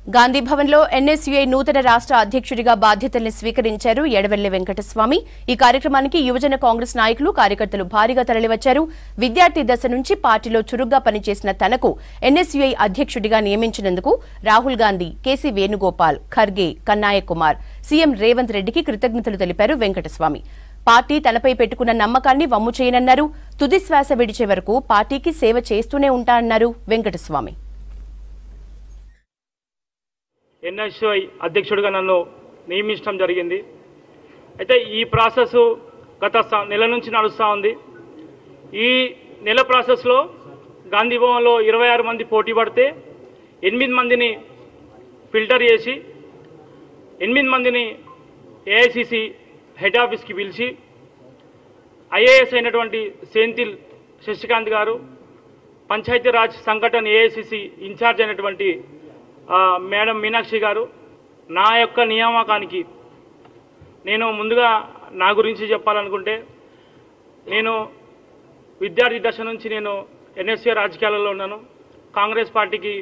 గాంధీ భవన్లో ఎన్ఎస్యుఐ నూతన రాష్ట్ర అధ్యక్షుడిగా బాధ్యతల్ని స్వీకరించారు ఎడవెల్లి వెంకటస్వామి. ఈ కార్యక్రమానికి యువజన కాంగ్రెస్ నాయకులు కార్యకర్తలు భారీగా తరలివచ్చారు. విద్యార్థి దశ నుంచి పార్టీలో చురుగ్గా పనిచేసిన తనకు ఎన్ఎస్యుఐ అధ్యక్షుడిగా నియమించినందుకు రాహుల్ గాంధీ, కేసీ వేణుగోపాల్, ఖర్గే, కన్నాయ కుమార్, సీఎం రేవంత్ రెడ్డికి కృతజ్ఞతలు తెలిపారు వెంకటస్వామి. పార్టీ తనపై పెట్టుకున్న నమ్మకాన్ని వమ్ము చేయనన్నారు. తుది శ్వాస విడిచే వరకు పార్టీకి సేవ చేస్తూనే ఉంటానన్నారు వెంకటస్వామి. ఎన్ఎస్యుఐ అధ్యక్షుడిగా నన్ను నియమించడం జరిగింది. అయితే ఈ ప్రాసెస్ గత నెల నుంచి నడుస్తూ ఉంది. ఈ నెల ప్రాసెస్లో గాంధీ భవన్లో 26 మంది పోటీ పడితే 8 మందిని ఫిల్టర్ చేసి 8 మందిని ఏఐసిసి హెడ్ ఆఫీస్కి పిలిచి ఐఏఎస్ అయినటువంటి సెంథిల్ శశికాంత్ గారు, పంచాయతీరాజ్ సంఘటన ఏఐసిసి ఇన్ఛార్జ్ అయినటువంటి మేడం మీనాక్షి గారు, నా యొక్క నియామకానికి నేను ముందుగా నా గురించి చెప్పాలనుకుంటే, నేను విద్యార్థి దశ నుంచి నేను ఎన్ఎస్యుఐ రాజకీయాలలో ఉన్నాను. కాంగ్రెస్ పార్టీకి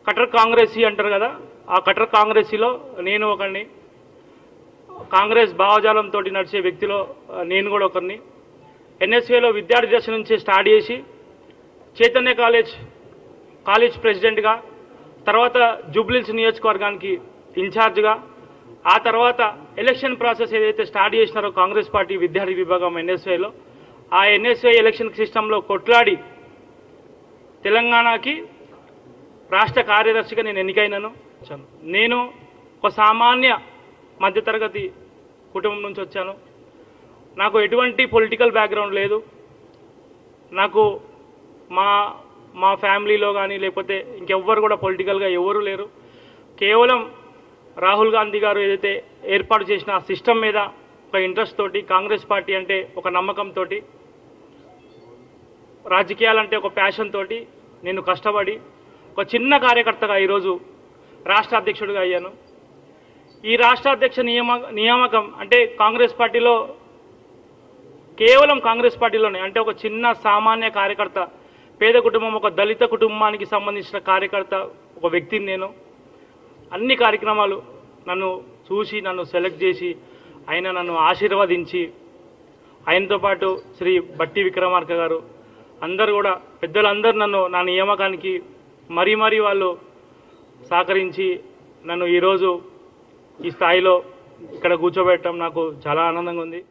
కటర్ కాంగ్రెసీ అంటారు కదా, ఆ కటర్ కాంగ్రెసీలో నేను ఒకరిని. కాంగ్రెస్ భావజాలంతో నడిచే వ్యక్తిలో నేను కూడా ఒకరిని. ఎన్ఎస్యుఐలో విద్యార్థి దశ నుంచి స్టార్ట్ చేసి చైతన్య కాలేజ్ ప్రెసిడెంట్గా, తర్వాత జూబ్లీహిల్స్ నియోజకవర్గానికి ఇన్ఛార్జ్గా, ఆ తర్వాత ఎలక్షన్ ప్రాసెస్ ఏదైతే స్టార్ట్ చేసినారో కాంగ్రెస్ పార్టీ విద్యార్థి విభాగం ఎన్ఎస్యుఐలో, ఆ ఎన్ఎస్యుఐ ఎలక్షన్ సిస్టంలో కొట్లాడి తెలంగాణకి రాష్ట్ర కార్యదర్శిగా నేను ఎన్నికైనాను. నేను ఒక సామాన్య మధ్యతరగతి కుటుంబం నుంచి వచ్చాను. నాకు ఎటువంటి పొలిటికల్ బ్యాక్గ్రౌండ్ లేదు. నాకు మా ఫ్యామిలీలో కానీ లేకపోతే ఇంకెవ్వరు కూడా పొలిటికల్గా ఎవరు లేరు. కేవలం రాహుల్ గాంధీ గారు ఏదైతే ఏర్పాటు చేసిన ఆ సిస్టమ్ మీద ఒక ఇంట్రెస్ట్ తోటి, కాంగ్రెస్ పార్టీ అంటే ఒక నమ్మకంతో, రాజకీయాలంటే ఒక ప్యాషన్ తోటి నేను కష్టపడి ఒక చిన్న కార్యకర్తగా ఈరోజు రాష్ట్ర అధ్యక్షుడిగా అయ్యాను. ఈ రాష్ట్ర అధ్యక్ష నియామకం అంటే కాంగ్రెస్ పార్టీలో, కేవలం కాంగ్రెస్ పార్టీలోనే, అంటే ఒక చిన్న సామాన్య కార్యకర్త, పేద కుటుంబం, ఒక దళిత కుటుంబానికి సంబంధించిన కార్యకర్త, ఒక వ్యక్తిని నేను. అన్ని కార్యక్రమాలు నన్ను చూసి నన్ను సెలెక్ట్ చేసి ఆయన నన్ను ఆశీర్వదించి, ఆయనతో పాటు శ్రీ బట్టి విక్రమార్క గారు, అందరు కూడా పెద్దలందరూ నన్ను నా నియామకానికి మరీ వాళ్ళు సహకరించి నన్ను ఈరోజు ఈ స్థాయిలో ఇక్కడ కూర్చోబెట్టడం నాకు చాలా ఆనందంగా ఉంది.